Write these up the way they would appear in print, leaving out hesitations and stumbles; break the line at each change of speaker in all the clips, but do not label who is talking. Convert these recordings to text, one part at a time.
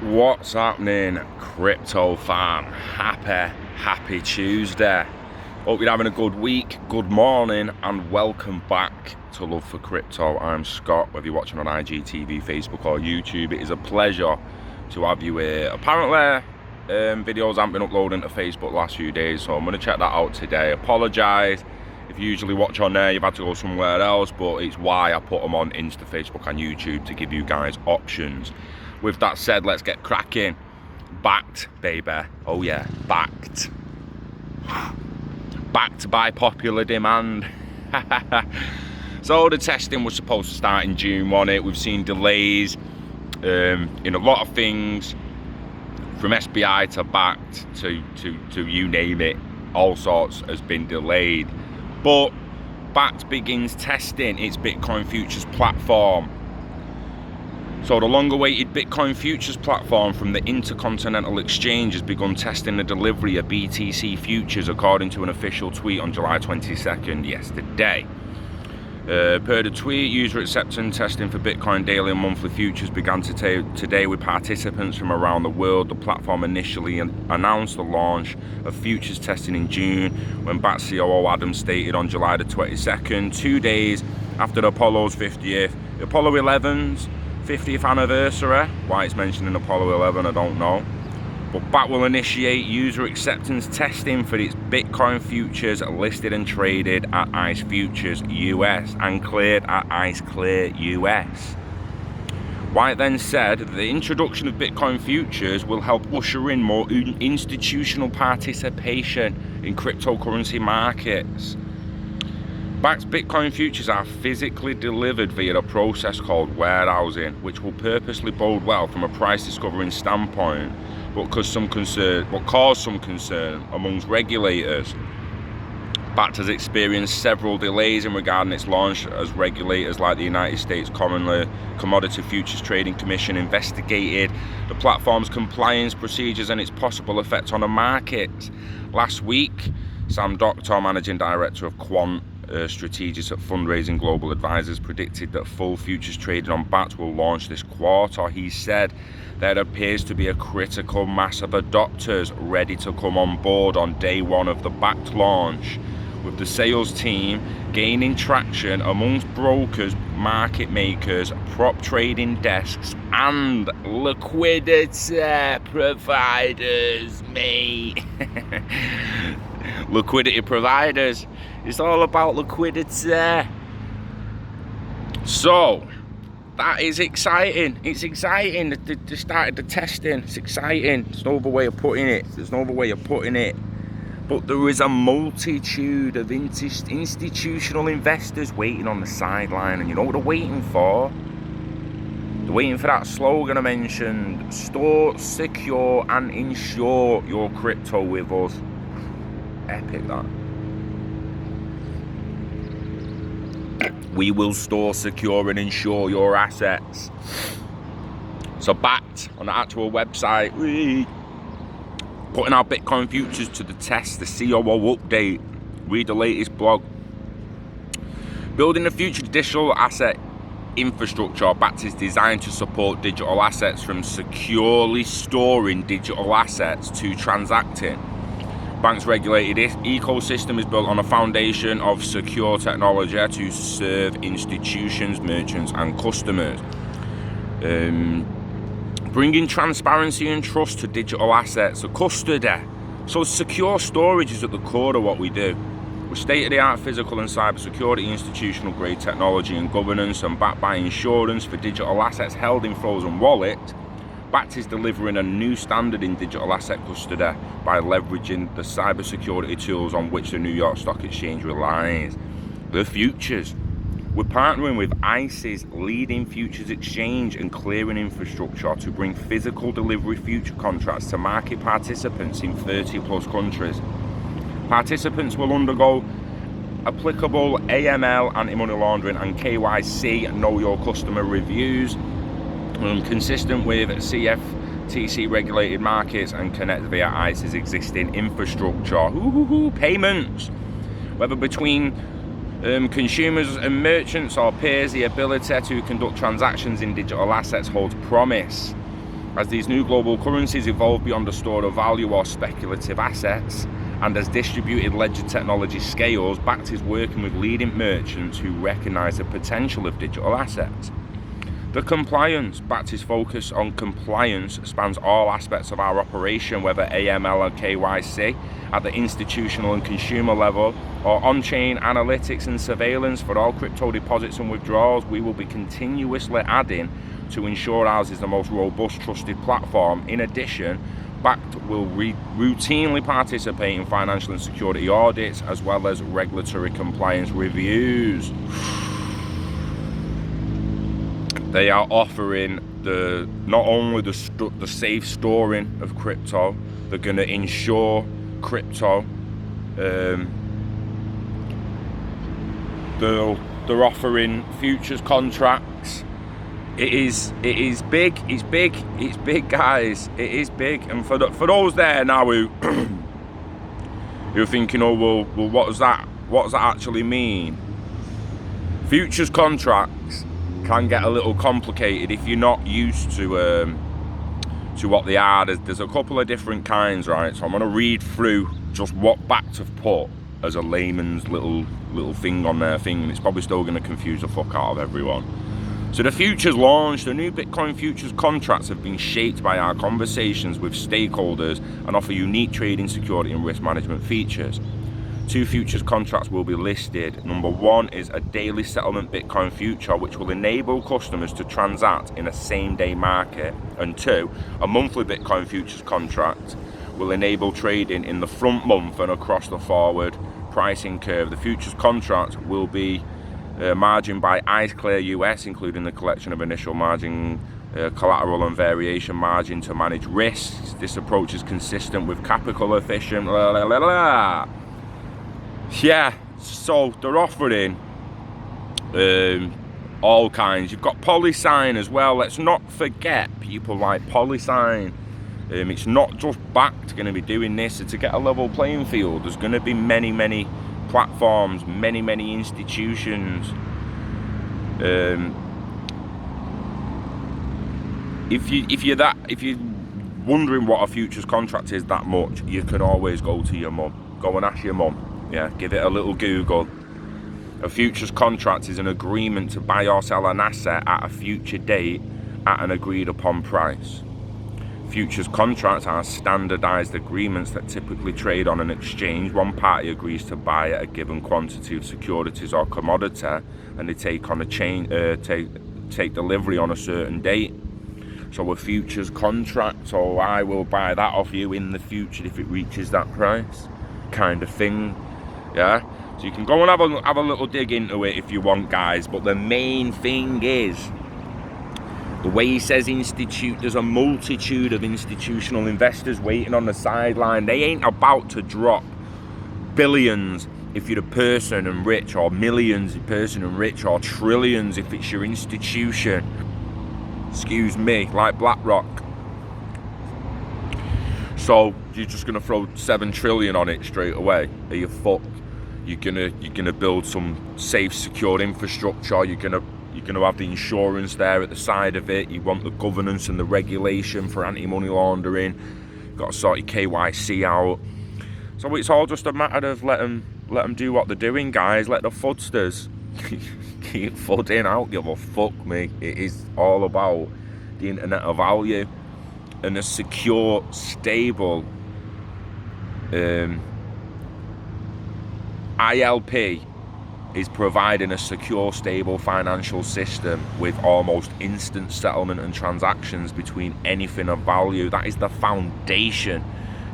What's happening, crypto fam? Happy Tuesday. Hope you're having a good week, good morning, and welcome back to Love for Crypto. I'm Scott, whether you're watching on IGTV, Facebook or YouTube. It is a pleasure to have you here. Apparently, videos haven't been uploading to Facebook the last few days, so I'm going to check that out today. Apologise if you usually watch on there, you've had to go somewhere else, but it's why I put them on Insta, Facebook and YouTube to give you guys options. With that said, let's get cracking. Bakkt, baby. Oh yeah, Bakkt. Bakkt by popular demand. So the testing was supposed to start in June, wasn't it? We've seen delays in a lot of things, from SBI to Bakkt to you name it. All sorts has been delayed. But Bakkt begins testing its Bitcoin futures platform. So the long-awaited Bitcoin futures platform from the Intercontinental Exchange has begun testing the delivery of BTC futures, according to an official tweet on July 22nd, yesterday. Per the tweet, user acceptance testing for Bitcoin daily and monthly futures began today with participants from around the world. The platform initially announced the launch of futures testing in June, when Bakkt COO Adam stated on July the 22nd, 2 days after the Apollo 11's 50th anniversary. Why it's mentioned in Apollo 11, I don't know. But Bakkt will initiate user acceptance testing for its Bitcoin futures listed and traded at ICE Futures US and cleared at ICE Clear US. White then said that the introduction of Bitcoin futures will help usher in more institutional participation in cryptocurrency markets. Bakkt's Bitcoin futures are physically delivered via a process called warehousing, which will purposely bode well from a price discovering standpoint, but caused some concern amongst regulators. Bakkt has experienced several delays in regarding its launch, as regulators like the United States Commodity Futures Trading Commission investigated the platform's compliance procedures and its possible effect on the market. Last week, Sam Doctor, managing director of Quant Strategies at Fundraising Global Advisors, predicted that full futures trading on Bakkt will launch this quarter. He said there appears to be a critical mass of adopters ready to come on board on day one of the Bakkt launch, with the sales team gaining traction amongst brokers, market makers, prop trading desks and liquidity providers, mate. Liquidity providers. It's all about liquidity. So that is exciting. It's exciting. They started the testing. It's exciting. There's no other way of putting it. But there is a multitude of institutional investors waiting on the sideline, and you know what they're waiting for? They're waiting for that slogan I mentioned: store, secure and insure your crypto with us. Epic that. We will store, secure and insure your assets. So Bakkt on the actual website, putting our Bitcoin futures to the test, the COO update, read the latest blog. Building the future digital asset infrastructure, Bakkt is designed to support digital assets, from securely storing digital assets to transacting. Bakkt's regulated ecosystem is built on a foundation of secure technology to serve institutions, merchants and customers. Bringing transparency and trust to digital assets, so custody. So secure storage is at the core of what we do. With state-of-the-art physical and cybersecurity, institutional grade technology and governance, and backed by insurance for digital assets held in frozen wallet, Bakkt is delivering a new standard in digital asset custody by leveraging the cybersecurity tools on which the New York Stock Exchange relies. The futures. We're partnering with ICE's leading futures exchange and clearing infrastructure to bring physical delivery future contracts to market participants in 30 plus countries. Participants will undergo applicable AML, anti-money laundering and KYC, know your customer reviews, consistent with CFTC regulated markets, and connect via ICE's existing infrastructure. Payments, whether between consumers and merchants or peers, the ability to conduct transactions in digital assets holds promise. As these new global currencies evolve beyond a store of value or speculative assets, and as distributed ledger technology scales, Bakkt is working with leading merchants who recognise the potential of digital assets. The compliance. Bakkt's focus on compliance spans all aspects of our operation, whether AML and KYC at the institutional and consumer level, or on-chain analytics and surveillance for all crypto deposits and withdrawals. We will be continuously adding to ensure ours is the most robust, trusted platform. In addition, Bakkt will routinely participate in financial and security audits as well as regulatory compliance reviews. They are offering not only the safe storing of crypto, they're going to insure crypto. They're offering futures contracts. It is big. It's big, guys. It is big. And for those there now who you're thinking, oh well, what does that actually mean? Futures contracts can get a little complicated if you're not used to what they are. There's a couple of different kinds, right? So I'm going to read through just what Bakkt have put as a layman's little thing on their thing, and it's probably still going to confuse the fuck out of everyone. So the futures launch, the new Bitcoin futures contracts have been shaped by our conversations with stakeholders and offer unique trading, security and risk management features. 2 futures contracts will be listed. Number 1 is a daily settlement Bitcoin future, which will enable customers to transact in a same-day market. And 2, a monthly Bitcoin futures contract will enable trading in the front month and across the forward pricing curve. The futures contract will be margined by ICE Clear US, including the collection of initial margin, collateral and variation margin to manage risks. This approach is consistent with capital efficient. Yeah, so they're offering all kinds. You've got PolySign as well. Let's not forget people like PolySign. It's not just Bakkt going to be doing this. To get a level playing field, there's going to be many platforms, many institutions. If you're wondering what a futures contract is that much, you can always go to your mum. Go and ask your mum. Yeah, give it a little Google. A futures contract is an agreement to buy or sell an asset at a future date at an agreed upon price. Futures contracts are standardized agreements that typically trade on an exchange. One party agrees to buy at a given quantity of securities or commodity, and they take delivery on a certain date. So a futures contract, so I will buy that off you in the future if it reaches that price, kind of thing. Yeah, so you can go and have a little dig into it if you want, guys. But the main thing is, the way he says there's a multitude of institutional investors waiting on the sideline. They ain't about to drop billions if you're a person and rich, or millions if you're a person and rich, or trillions if it's your institution. Excuse me, like BlackRock. So you're just gonna throw 7 trillion on it straight away? Are you fucked? You're gonna build some safe, secure infrastructure. You're gonna have the insurance there at the side of it. You want the governance and the regulation for anti-money laundering. You've got to sort your KYC out. So it's all just a matter of let them do what they're doing, guys. Let the fudsters keep fudding. I don't give a fuck, me. It is all about the internet of value and a secure, stable ILP is providing a secure, stable financial system with almost instant settlement and transactions between anything of value. That is the foundation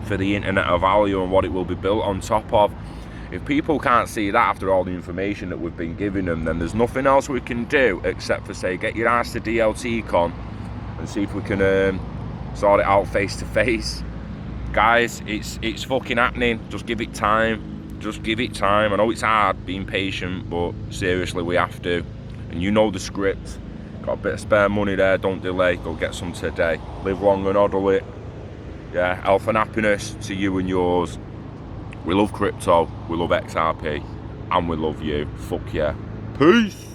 for the internet of value and what it will be built on top of. If people can't see that after all the information that we've been giving them, then there's nothing else we can do except for say, get your ass to DLT-Con and see if we can sort it out face to face. Guys, it's fucking happening. Just give it time. Just give it time. I know it's hard being patient, but seriously, we have to. And you know the script. Got a bit of spare money there, don't delay. Go get some today. Live long and hodl it. Yeah, health and happiness to you and yours. We love crypto, we love XRP, and we love you. Fuck yeah. Peace.